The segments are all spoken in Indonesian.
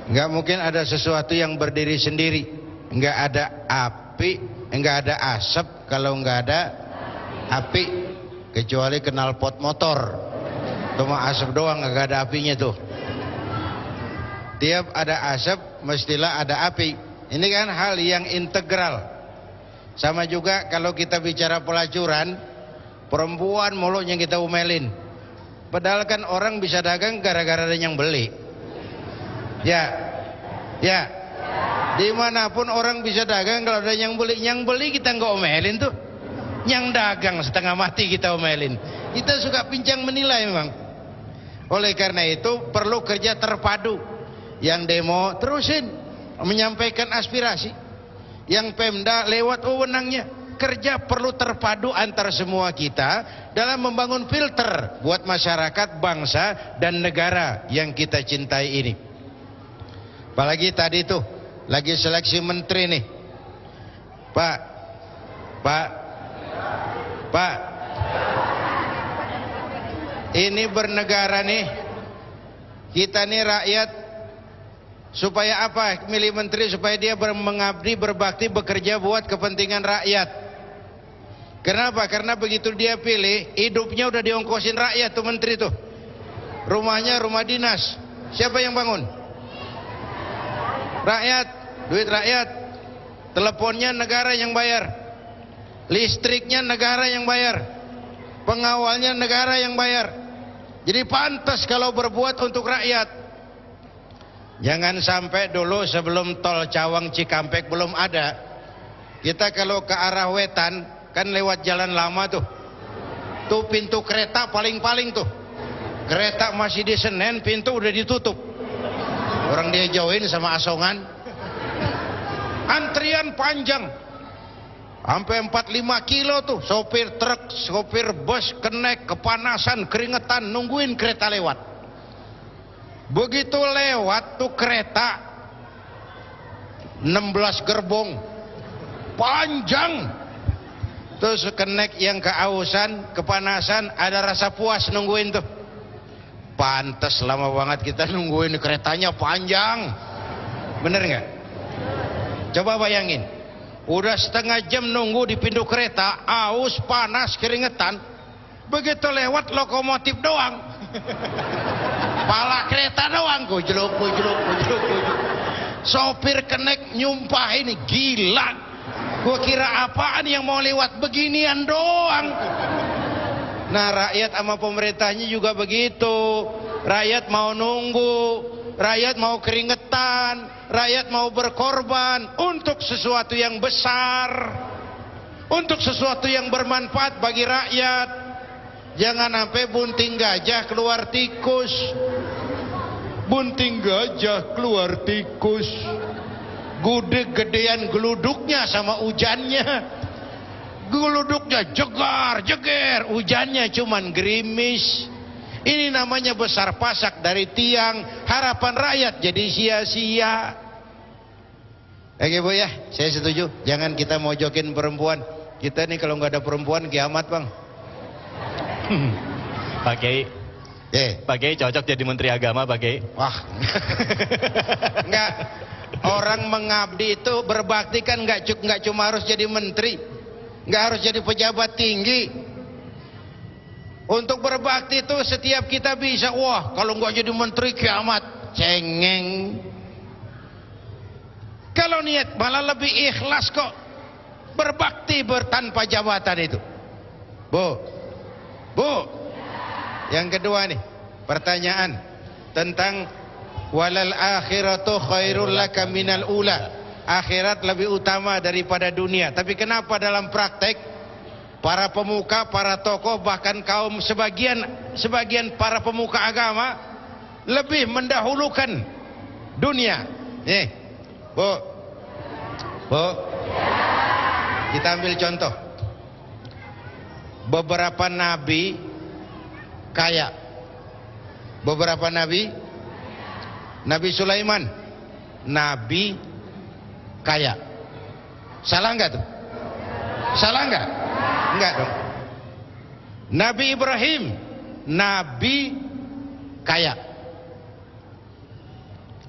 Nggak mungkin ada sesuatu yang berdiri sendiri. Nggak ada api, nggak ada asap kalau nggak ada api, kecuali knalpot motor. Cuma asap doang, nggak ada apinya tuh. Tiap ada asap mestilah ada api. Ini kan hal yang integral. Sama juga kalau kita bicara pelacuran, perempuan mulutnya kita umelin. Padahal kan orang bisa dagang gara-gara ada yang beli. Ya, dimanapun orang bisa dagang kalau ada yang beli. Yang beli kita nggak omelin tuh. Yang dagang setengah mati kita omelin. Kita suka pincang menilai memang. Oleh karena itu perlu kerja terpadu. Yang demo terusin menyampaikan aspirasi. Yang Pemda lewat wewenangnya. Kerja perlu terpadu antar semua kita dalam membangun filter buat masyarakat, bangsa, dan negara yang kita cintai ini. Apalagi tadi tuh lagi seleksi menteri nih. Pak. Ini bernegara nih. Kita nih rakyat. Supaya apa? Milih menteri supaya dia mengabdi, berbakti, bekerja buat kepentingan rakyat. Kenapa? Karena begitu dia pilih, hidupnya udah diongkosin rakyat tuh menteri tuh. Rumahnya rumah dinas. Siapa yang bangun? Rakyat, duit rakyat. Teleponnya negara yang bayar. Listriknya negara yang bayar. Pengawalnya negara yang bayar. Jadi pantas kalau berbuat untuk rakyat. Jangan sampai dulu sebelum tol Cawang Cikampek belum ada, kita kalau ke arah wetan kan lewat jalan lama tuh. Tuh pintu kereta paling-paling tuh. Kereta masih di Senen, pintu udah ditutup. Orang dia jauhin sama asongan. Antrian panjang. Sampai 4-5 kilo tuh. Sopir truk, sopir bus, kenek, kepanasan, keringetan, nungguin kereta lewat. Begitu lewat tuh kereta 16 gerbong panjang. Terus kenek yang keausan, kepanasan, ada rasa puas nungguin tuh. Pantes lama banget kita nungguin, keretanya panjang. Bener nggak? Coba bayangin, udah setengah jam nunggu di pintu kereta, aus, panas, keringetan. Begitu lewat lokomotif doang, pala kereta doang, gojlok. Sopir kenek nyumpah ini gila. Gua kira apaan yang mau lewat beginian doang. Nah rakyat sama pemerintahnya juga begitu. Rakyat mau nunggu, rakyat mau keringetan, rakyat mau berkorban untuk sesuatu yang besar, untuk sesuatu yang bermanfaat bagi rakyat. Jangan sampai bunting gajah keluar tikus. Bunting gajah keluar tikus. Gede-gedean geluduknya sama hujannya. Geluduknya jegar, jeger. Hujannya cuman gerimis. Ini namanya besar pasak dari tiang. Harapan rakyat jadi sia-sia. Oke Bu ya, saya setuju. Jangan kita mojokin perempuan. Kita nih kalau nggak ada perempuan kiamat Bang. Pak Kiai, Pak Kiai cocok jadi Menteri Agama Pak Kiai. Wah, enggak. Orang mengabdi itu berbakti kan enggak cuma harus jadi menteri, enggak harus jadi pejabat tinggi. Untuk berbakti itu setiap kita bisa. Wah, kalau enggak jadi menteri kiamat, cengeng. Kalau niat malah lebih ikhlas kok berbakti tanpa jabatan itu. Bu, yang kedua nih pertanyaan tentang walal akhiratu khairul laka minal ula. Akhirat lebih utama daripada dunia. Tapi kenapa dalam praktek para pemuka, para tokoh, bahkan kaum sebagian para pemuka agama lebih mendahulukan dunia? Nih, Bu, kita ambil contoh. Beberapa nabi kaya. Beberapa nabi, Nabi Sulaiman, nabi kaya. Salah enggak tuh? Salah enggak? Enggak dong. Nabi Ibrahim, nabi kaya.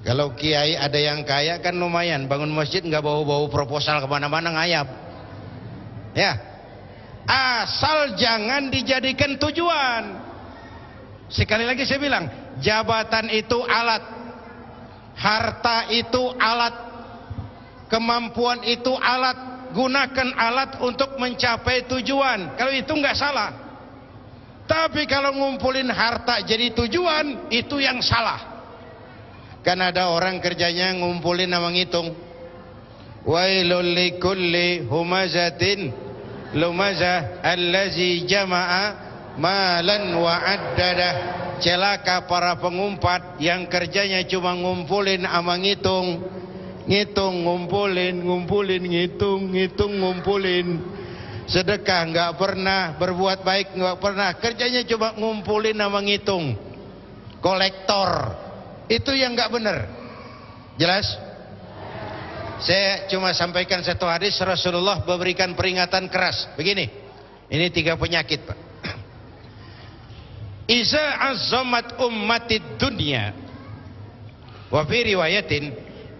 Kalau kiai ada yang kaya kan lumayan, bangun masjid nggak bau-bau proposal kemana-mana ngayap. Ya, asal jangan dijadikan tujuan. Sekali lagi saya bilang, jabatan itu alat, harta itu alat, kemampuan itu alat. Gunakan alat untuk mencapai tujuan. Kalau itu nggak salah. Tapi kalau ngumpulin harta jadi tujuan, itu yang salah. Kan ada orang kerjanya ngumpulin sama ngitung. Wailul likulli humazatin lumazah allazi jama'a malan wa addadah. Celaka para pengumpat yang kerjanya cuma ngumpulin sama ngitung. Ngitung, ngumpulin, ngitung, ngumpulin. Sedekah nggak pernah, berbuat baik nggak pernah. Kerjanya cuma ngumpulin sama ngitung. Kolektor. Itu yang nggak benar. Jelas? Saya cuma sampaikan satu hadis Rasulullah memberikan peringatan keras. Begini, ini 3 penyakit, Pak. Iza azzamat ummatid dunya. Wa fi riwayatin,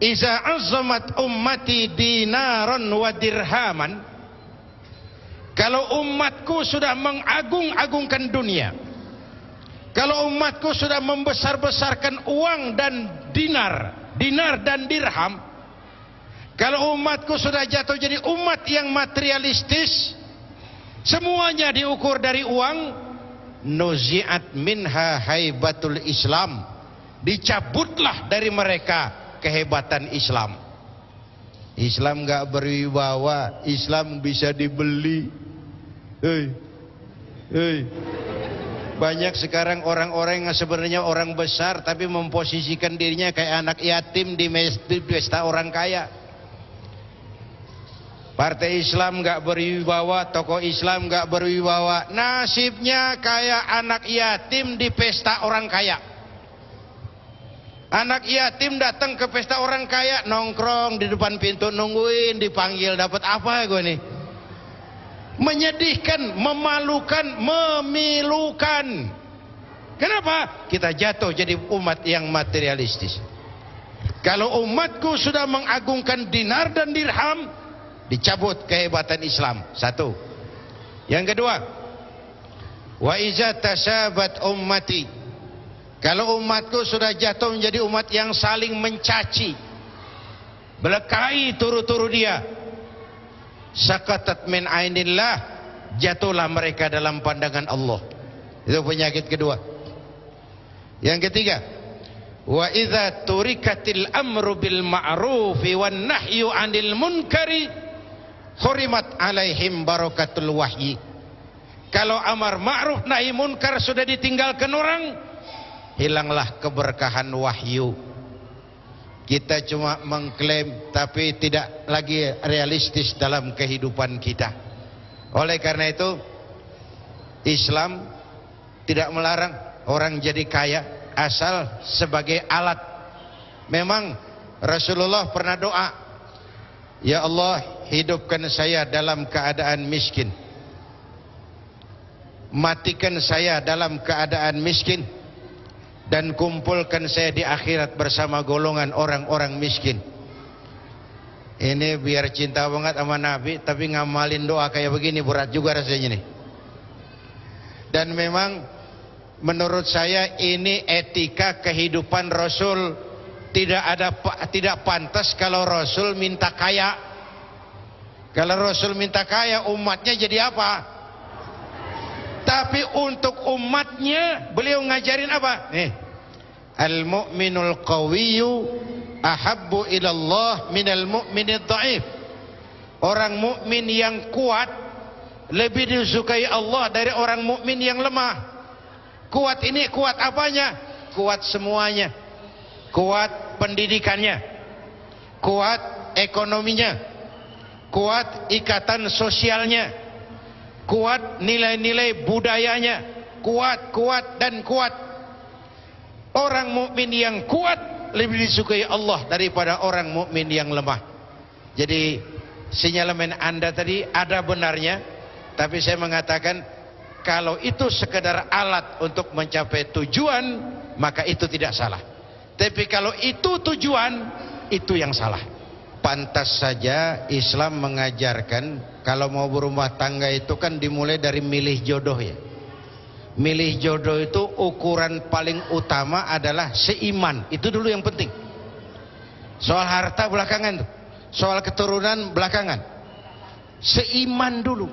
iza azzamat ummati dinaran wa dirhaman. Kalau umatku sudah mengagung-agungkan dunia, kalau umatku sudah membesar-besarkan uang dan dinar dan dirham, kalau umatku sudah jatuh jadi umat yang materialistis, semuanya diukur dari uang, nuzi'at minha haibatul Islam, dicabutlah dari mereka kehebatan Islam. Islam gak berwibawa, Islam bisa dibeli. Banyak sekarang orang-orang yang sebenarnya orang besar tapi memposisikan dirinya kayak anak yatim di pesta orang kaya. Partai Islam gak berwibawa, tokoh Islam gak berwibawa, nasibnya kayak anak yatim di pesta orang kaya. Anak yatim datang ke pesta orang kaya, nongkrong di depan pintu nungguin dipanggil, dapat apa gue nih? Menyedihkan, memalukan, memilukan. Kenapa? Kita jatuh jadi umat yang materialistis. Kalau umatku sudah mengagungkan dinar dan dirham, dicabut kehebatan Islam. 1. Yang kedua, wa iza tasabat ummati. Kalau umatku sudah jatuh menjadi umat yang saling mencaci, belekai turu-turu dia, sakatat min ainillah, jatuhlah mereka dalam pandangan Allah. Itu penyakit kedua. Yang ketiga, wa idza turikatil amru bil ma'rufi wan nahyu 'anil munkari hurimat alaihim barakatul wahyi. Kalau amar ma'ruf nahi munkar sudah ditinggalkan orang, hilanglah keberkahan wahyu. Kita cuma mengklaim tapi tidak lagi realistis dalam kehidupan kita. Oleh karena itu, Islam tidak melarang orang jadi kaya asal sebagai alat. Memang Rasulullah pernah doa, ya Allah, hidupkan saya dalam keadaan miskin, matikan saya dalam keadaan miskin, dan kumpulkan saya di akhirat bersama golongan orang-orang miskin. Ini biar cinta banget sama Nabi, tapi ngamalin doa kayak begini berat juga rasanya nih. Dan memang menurut saya ini etika kehidupan Rasul. Tidak pantas kalau Rasul minta kaya. Kalau Rasul minta kaya, umatnya jadi apa? Tapi untuk umatnya beliau ngajarin apa? Nih, al-mu'minul qawiyyu ahabbu ilallah minal mu'minid dha'if. Orang mukmin yang kuat lebih disukai Allah dari orang mukmin yang lemah. Kuat ini kuat apanya? Kuat semuanya. Kuat pendidikannya, kuat ekonominya, kuat ikatan sosialnya, kuat nilai-nilai budayanya, kuat dan kuat. Orang mukmin yang kuat lebih disukai Allah daripada orang mukmin yang lemah. Jadi sinyalemen Anda tadi ada benarnya, tapi saya mengatakan kalau itu sekedar alat untuk mencapai tujuan, maka itu tidak salah. Tapi kalau itu tujuan, itu yang salah. Pantas saja Islam mengajarkan kalau mau berumah tangga itu kan dimulai dari milih jodoh ya. Milih jodoh itu ukuran paling utama adalah seiman. Itu dulu yang penting. Soal harta belakangan tuh. Soal keturunan belakangan. Seiman dulu.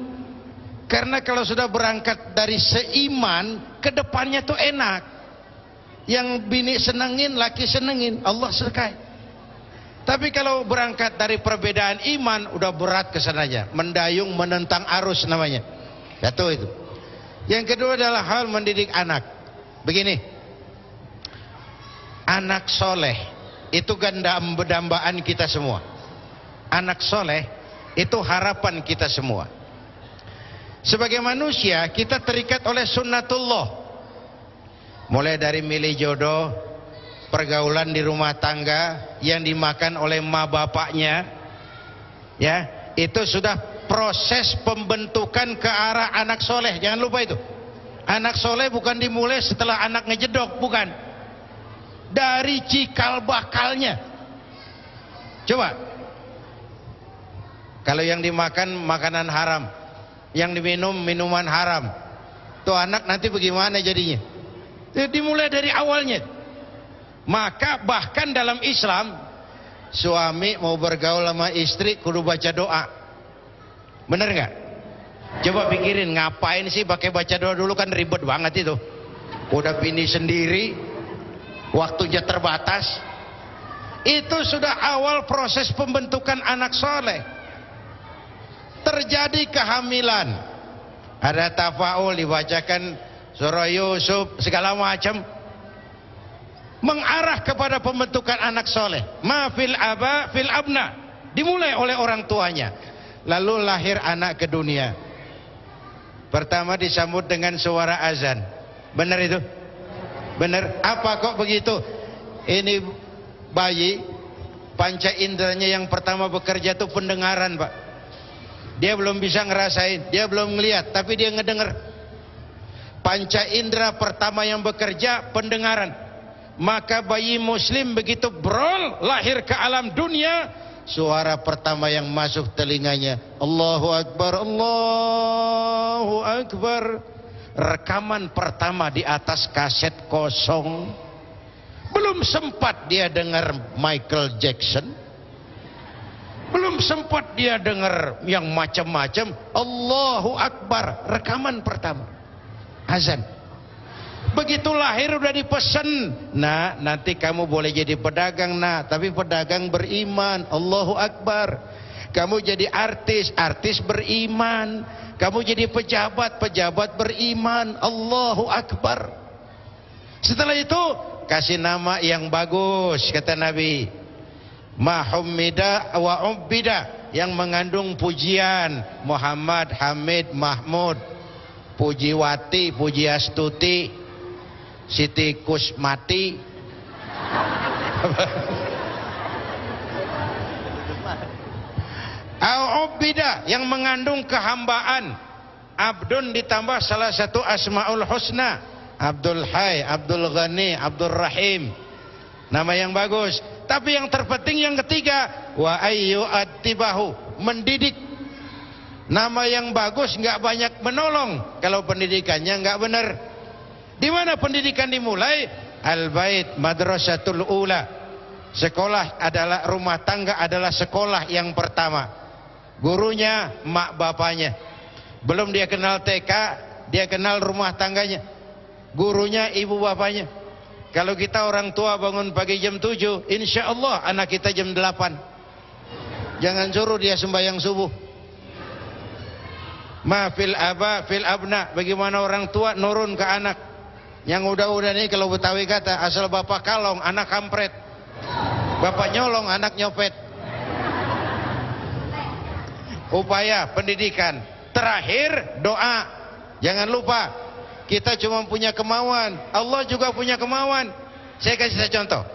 Karena kalau sudah berangkat dari seiman, kedepannya tuh enak. Yang bini senengin, laki senengin, Allah serkai. Tapi kalau berangkat dari perbedaan iman, udah berat kesananya. Mendayung menentang arus namanya. Jatuh itu. Yang kedua adalah hal mendidik anak. Begini, anak soleh itu dambaan kita semua. Anak soleh itu harapan kita semua. Sebagai manusia kita terikat oleh sunnatullah. Mulai dari milih jodoh, pergaulan di rumah tangga yang dimakan oleh ma bapaknya, ya itu sudah proses pembentukan ke arah anak soleh. Jangan lupa itu. Anak soleh bukan dimulai setelah anak ngejedok, bukan. Dari cikal bakalnya. Coba, kalau yang dimakan makanan haram, yang diminum minuman haram, tuh anak nanti bagaimana jadinya? Dimulai dari awalnya. Maka bahkan dalam Islam, suami mau bergaul sama istri kudu baca doa. Bener nggak? Coba pikirin, ngapain sih pakai baca doa dulu, kan ribet banget itu. Udah bini sendiri, waktunya terbatas. Itu sudah awal proses pembentukan anak soleh. Terjadi kehamilan, ada tafaul, dibacakan surah Yusuf segala macam, mengarah kepada pembentukan anak soleh. Ma fil aba fil abna, dimulai oleh orang tuanya. Lalu lahir anak ke dunia. Pertama disambut dengan suara azan. Benar itu? Benar. Apa kok begitu? Ini bayi, panca inderanya yang pertama bekerja itu pendengaran, Pak. Dia belum bisa ngerasain, dia belum ngelihat, tapi dia ngedenger. Panca indera pertama yang bekerja pendengaran. Maka bayi muslim begitu brol lahir ke alam dunia, suara pertama yang masuk telinganya, Allahu Akbar, Allahu Akbar. Rekaman pertama di atas kaset kosong. Belum sempat dia dengar Michael Jackson, belum sempat dia dengar yang macam-macam. Allahu Akbar, rekaman pertama, azan. Begitu lahir udah dipesan, nah nanti kamu boleh jadi pedagang, nah tapi pedagang beriman, Allahu Akbar. Kamu jadi artis, artis beriman. Kamu jadi pejabat, pejabat beriman, Allahu Akbar. Setelah itu kasih nama yang bagus, kata Nabi. Mahummida wa ubbida, yang mengandung pujian. Muhammad, Hamid, Mahmud, Pujiwati, Pujiastuti, Siti Kusmati. Al-Ubbida, yang mengandung kehambaan. Abdun ditambah salah satu Asmaul Husna, Abdul Hayy, Abdul Ghani, Abdul Rahim. Nama yang bagus. Tapi yang terpenting yang ketiga, wa ayyu attibahu, mendidik. Nama yang bagus nggak banyak menolong kalau pendidikannya nggak benar. Di mana pendidikan dimulai? Al-bait madrasatul ula. Sekolah adalah, rumah tangga adalah sekolah yang pertama. Gurunya mak bapaknya. Belum dia kenal TK, dia kenal rumah tangganya. Gurunya ibu bapaknya. Kalau kita orang tua bangun pagi jam 7, insya Allah anak kita jam 8. Jangan suruh dia sembahyang subuh. Ma fil aba fil abna, bagaimana orang tua nurun ke anak. Yang udah-udah nih kalau Betawi kata, asal bapak kalong anak kampret, bapak nyolong anak nyopet. Upaya pendidikan. Terakhir doa. Jangan lupa, kita cuma punya kemauan, Allah juga punya kemauan. Saya kasih contoh.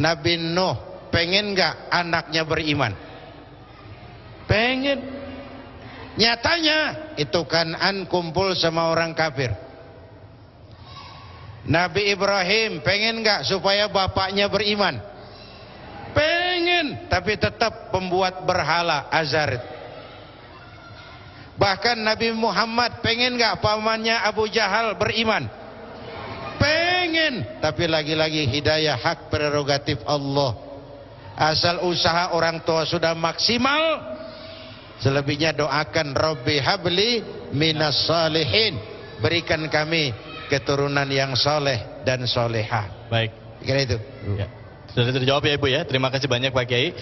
Nabi Nuh pengen gak anaknya beriman? Pengen. Nyatanya itu Kan'an kumpul sama orang kafir. Nabi Ibrahim pengen nggak supaya bapaknya beriman? Pengen, tapi tetap pembuat berhala Azar. Bahkan Nabi Muhammad pengen nggak pamannya Abu Jahal beriman? Pengen, tapi lagi-lagi hidayah hak prerogatif Allah. Asal usaha orang tua sudah maksimal, selebihnya doakan Rabbi habli minas salihin, berikan kami keturunan yang soleh dan soleha. Baik, kira itu ya. Sudah terjawab ya Ibu ya. Terima kasih banyak Pak Kiai.